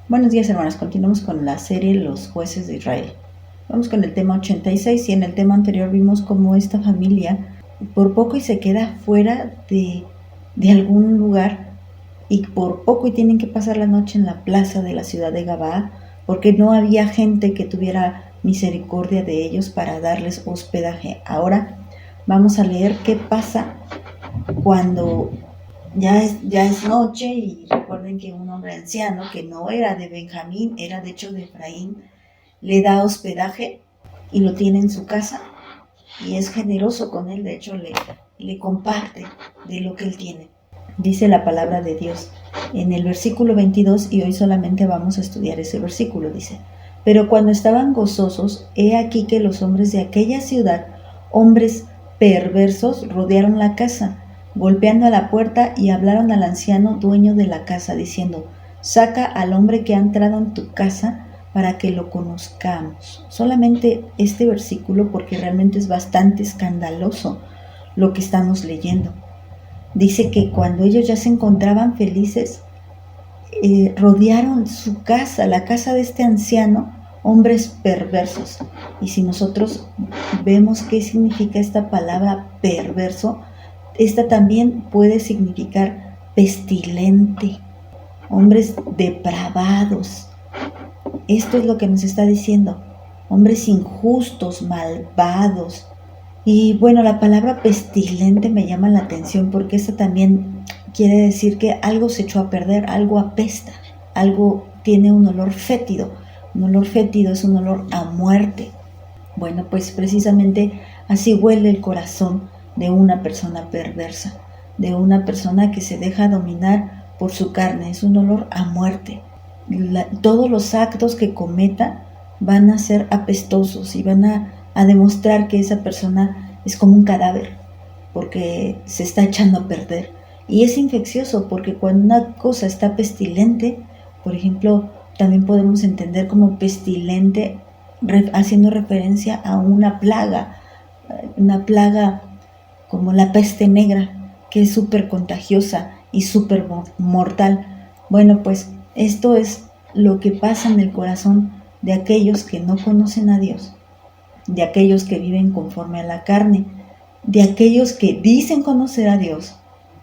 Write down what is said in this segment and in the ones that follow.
Buenos días, hermanas. Continuamos con la serie Los jueces de Israel. Vamos con el tema 86 y en el tema anterior vimos cómo esta familia por poco y se queda fuera de algún lugar y por poco y tienen que pasar la noche en la plaza de la ciudad de Gabaa porque no había gente que tuviera misericordia de ellos para darles hospedaje. Ahora vamos a leer qué pasa cuando ya es noche y recuerden que un hombre anciano que no era de Benjamín, era de hecho de Efraín, le da hospedaje y lo tiene en su casa y es generoso con él, de hecho le comparte de lo que él tiene. Dice la palabra de Dios en el versículo 22 y hoy solamente vamos a estudiar ese versículo, dice: pero cuando estaban gozosos, he aquí que los hombres de aquella ciudad, hombres perversos, rodearon la casa, golpeando a la puerta y hablaron al anciano dueño de la casa, diciendo: saca al hombre que ha entrado en tu casa para que lo conozcamos. Solamente este versículo porque realmente es bastante escandaloso lo que estamos leyendo. Dice que cuando ellos ya se encontraban felices, rodearon su casa, la casa de este anciano, hombres perversos. Y si nosotros vemos qué significa esta palabra perverso, esta también puede significar pestilente, hombres depravados. Esto es lo que nos está diciendo, hombres injustos, malvados. Y bueno, la palabra pestilente me llama la atención porque esta también quiere decir que algo se echó a perder, algo apesta, algo tiene un olor fétido. Un olor fétido es un olor a muerte. Bueno, pues precisamente así huele el corazón de una persona perversa, de una persona que se deja dominar por su carne. Es un olor a muerte. Todos los actos que cometa van a ser apestosos y van a demostrar que esa persona es como un cadáver, porque se está echando a perder. Y es infeccioso porque cuando una cosa está pestilente, por ejemplo, también podemos entender como pestilente haciendo referencia a una plaga como la peste negra, que es súper contagiosa y súper mortal. Bueno, pues esto es lo que pasa en el corazón de aquellos que no conocen a Dios, de aquellos que viven conforme a la carne, de aquellos que dicen conocer a Dios,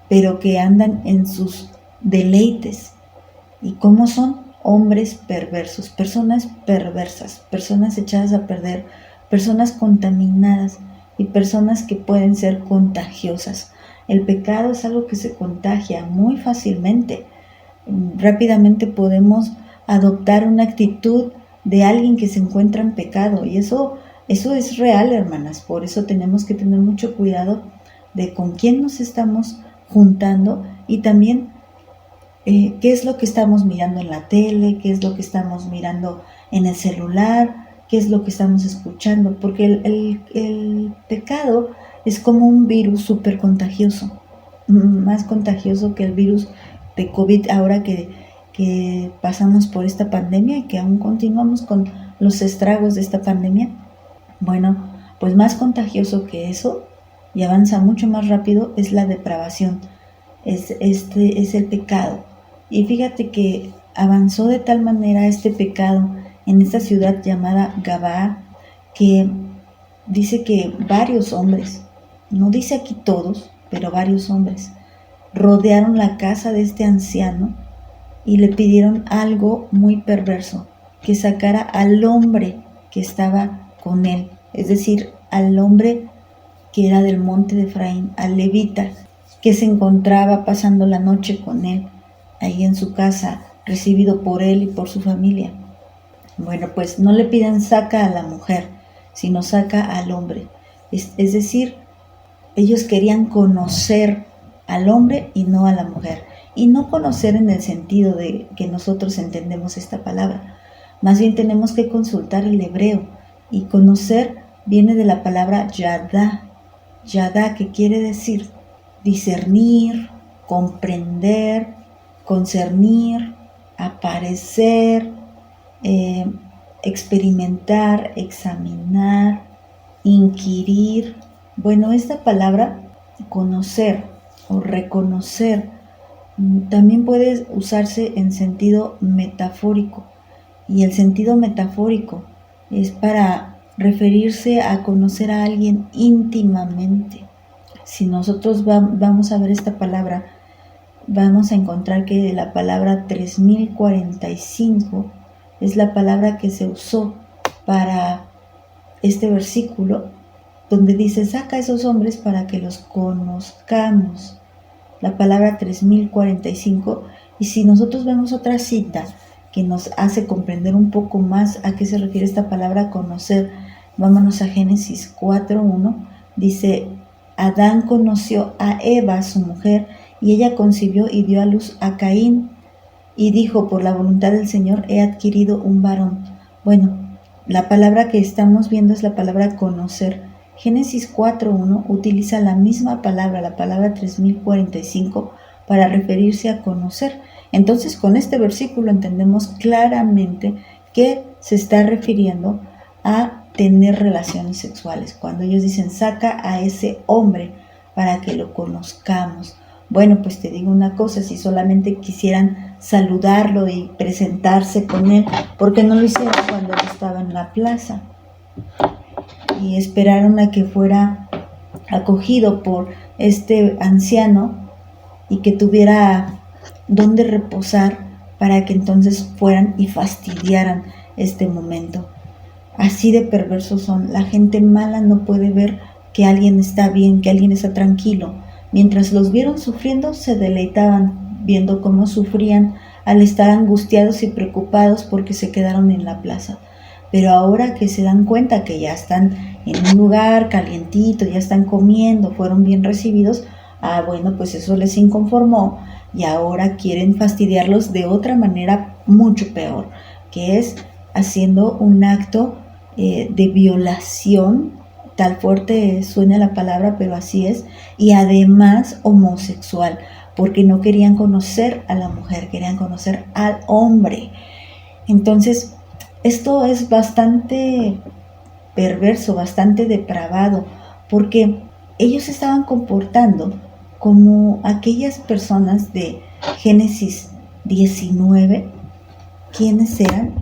pero que andan en sus deleites. ¿Y cómo son? Hombres perversos, personas perversas, personas echadas a perder, personas contaminadas y personas que pueden ser contagiosas. El pecado es algo que se contagia muy fácilmente. Rápidamente podemos adoptar una actitud de alguien que se encuentra en pecado y eso es real, hermanas. Por eso tenemos que tener mucho cuidado de con quién nos estamos juntando y también qué es lo que estamos mirando en la tele, qué es lo que estamos mirando en el celular, qué es lo que estamos escuchando, porque el pecado es como un virus súper contagioso, más contagioso que el virus de COVID ahora que pasamos por esta pandemia y que aún continuamos con los estragos de esta pandemia. Bueno, pues más contagioso que eso y avanza mucho más rápido es la depravación, es el pecado. Y fíjate que avanzó de tal manera este pecado en esta ciudad llamada Gabaa, que dice que varios hombres, no dice aquí todos, pero varios hombres, rodearon la casa de este anciano y le pidieron algo muy perverso, que sacara al hombre que estaba con él, es decir, al hombre que era del monte de Efraín, al levita, que se encontraba pasando la noche con él, ahí en su casa, recibido por él y por su familia. Bueno, pues no le piden saca a la mujer, sino saca al hombre. Es decir, ellos querían conocer al hombre y no a la mujer. Y no conocer en el sentido de que nosotros entendemos esta palabra. Más bien tenemos que consultar el hebreo. Y conocer viene de la palabra yadá. Yadá, que quiere decir discernir, comprender, concernir, aparecer, experimentar, examinar, inquirir. Bueno, esta palabra conocer o reconocer También puede usarse en sentido metafórico. Y el sentido metafórico es para referirse a conocer a alguien íntimamente. Si nosotros vamos a ver esta palabra, vamos a encontrar que la palabra 3045 es la palabra que se usó para este versículo, donde dice: saca a esos hombres para que los conozcamos. La palabra 3045. Y si nosotros vemos otra cita que nos hace comprender un poco más a qué se refiere esta palabra conocer, vámonos a Génesis 4:1. Dice: Adán conoció a Eva, su mujer, y ella concibió y dio a luz a Caín, y dijo: por la voluntad del Señor he adquirido un varón. Bueno, la palabra que estamos viendo es la palabra conocer. Génesis 4:1 utiliza la misma palabra, la palabra 3045, para referirse a conocer. Entonces, con este versículo entendemos claramente que se está refiriendo a tener relaciones sexuales. Cuando ellos dicen: saca a ese hombre para que lo conozcamos. Bueno, pues te digo una cosa: si solamente quisieran saludarlo y presentarse con él, ¿por qué no lo hicieron cuando él estaba en la plaza? Y esperaron a que fuera acogido por este anciano y que tuviera donde reposar para que entonces fueran y fastidiaran este momento. Así de perversos son. La gente mala no puede ver que alguien está bien, que alguien está tranquilo. Mientras los vieron sufriendo, se deleitaban viendo cómo sufrían al estar angustiados y preocupados porque se quedaron en la plaza. Pero ahora que se dan cuenta que ya están en un lugar calientito, ya están comiendo, fueron bien recibidos, bueno, pues eso les inconformó y ahora quieren fastidiarlos de otra manera mucho peor, que es haciendo un acto de violación. Tal fuerte suena la palabra, pero así es, y además homosexual, porque no querían conocer a la mujer, querían conocer al hombre. Entonces, esto es bastante perverso, bastante depravado, porque ellos se estaban comportando como aquellas personas de Génesis 19. ¿Quiénes eran?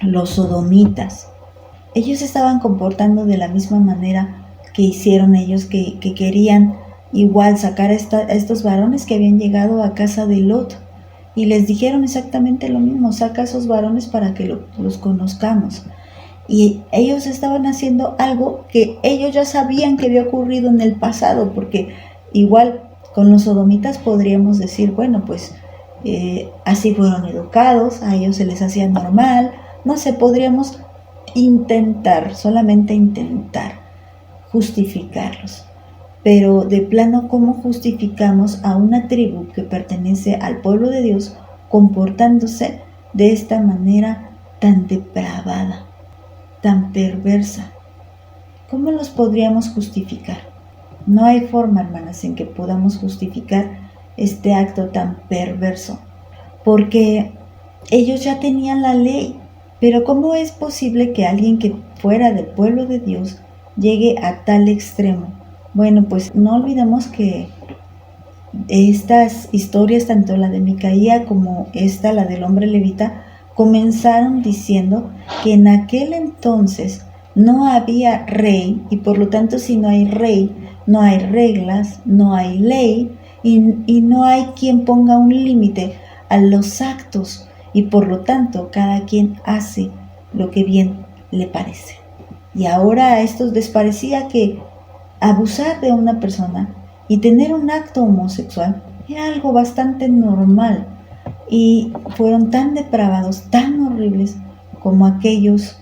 Los sodomitas. Ellos estaban comportando de la misma manera que hicieron ellos, que querían igual sacar a estos varones que habían llegado a casa de Lot, y les dijeron exactamente lo mismo: saca a esos varones para que los conozcamos. Y ellos estaban haciendo algo que ellos ya sabían que había ocurrido en el pasado, porque igual con los sodomitas podríamos decir: bueno, pues así fueron educados, a ellos se les hacía normal, no sé, podríamos intentar, solamente intentar justificarlos. Pero de plano, ¿cómo justificamos a una tribu que pertenece al pueblo de Dios comportándose de esta manera tan depravada, tan perversa? ¿Cómo los podríamos justificar? No hay forma, hermanas, en que podamos justificar este acto tan perverso, porque ellos ya tenían la ley. Pero ¿cómo es posible que alguien que fuera del pueblo de Dios llegue a tal extremo? Bueno, pues no olvidemos que estas historias, tanto la de Micaía como esta, la del hombre levita, comenzaron diciendo que en aquel entonces no había rey, y por lo tanto, si no hay rey, no hay reglas, no hay ley, y no hay quien ponga un límite a los actos, y por lo tanto cada quien hace lo que bien le parece. Y ahora a estos les parecía que abusar de una persona y tener un acto homosexual era algo bastante normal, y fueron tan depravados, tan horribles como aquellos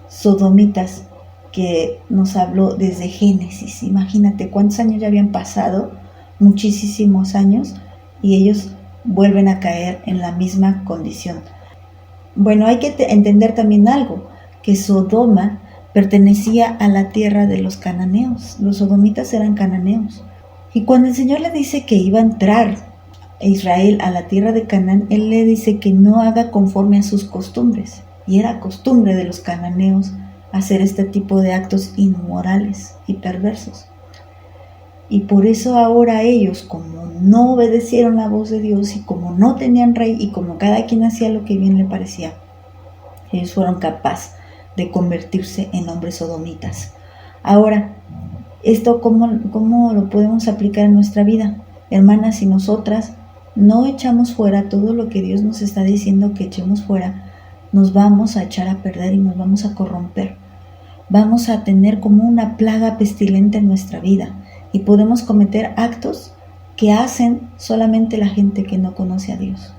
sodomitas que nos habló desde Génesis. Imagínate cuántos años ya habían pasado, muchísimos años, y ellos vuelven a caer en la misma condición. Bueno, hay que entender también algo, que Sodoma pertenecía a la tierra de los cananeos. Los sodomitas eran cananeos. Y cuando el Señor le dice que iba a entrar a Israel a la tierra de Canaán, Él le dice que no haga conforme a sus costumbres. Y era costumbre de los cananeos hacer este tipo de actos inmorales y perversos. Y por eso ahora ellos, como no obedecieron la voz de Dios y como no tenían rey y como cada quien hacía lo que bien le parecía, ellos fueron capaces de convertirse en hombres sodomitas. Ahora, ¿esto cómo lo podemos aplicar en nuestra vida? Hermanas, si nosotras no echamos fuera todo lo que Dios nos está diciendo que echemos fuera, nos vamos a echar a perder y nos vamos a corromper. Vamos a tener como una plaga pestilente en nuestra vida y podemos cometer actos que hacen solamente la gente que no conoce a Dios.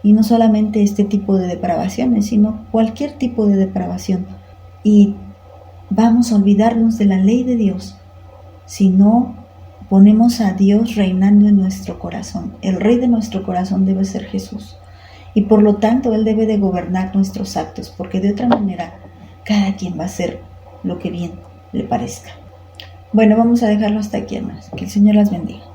Y no solamente este tipo de depravaciones, sino cualquier tipo de depravación. Y vamos a olvidarnos de la ley de Dios si no ponemos a Dios reinando en nuestro corazón. El rey de nuestro corazón debe ser Jesús. Y por lo tanto, Él debe de gobernar nuestros actos, porque de otra manera, cada quien va a hacer lo que bien le parezca. Bueno, vamos a dejarlo hasta aquí, hermanos. Que el Señor las bendiga.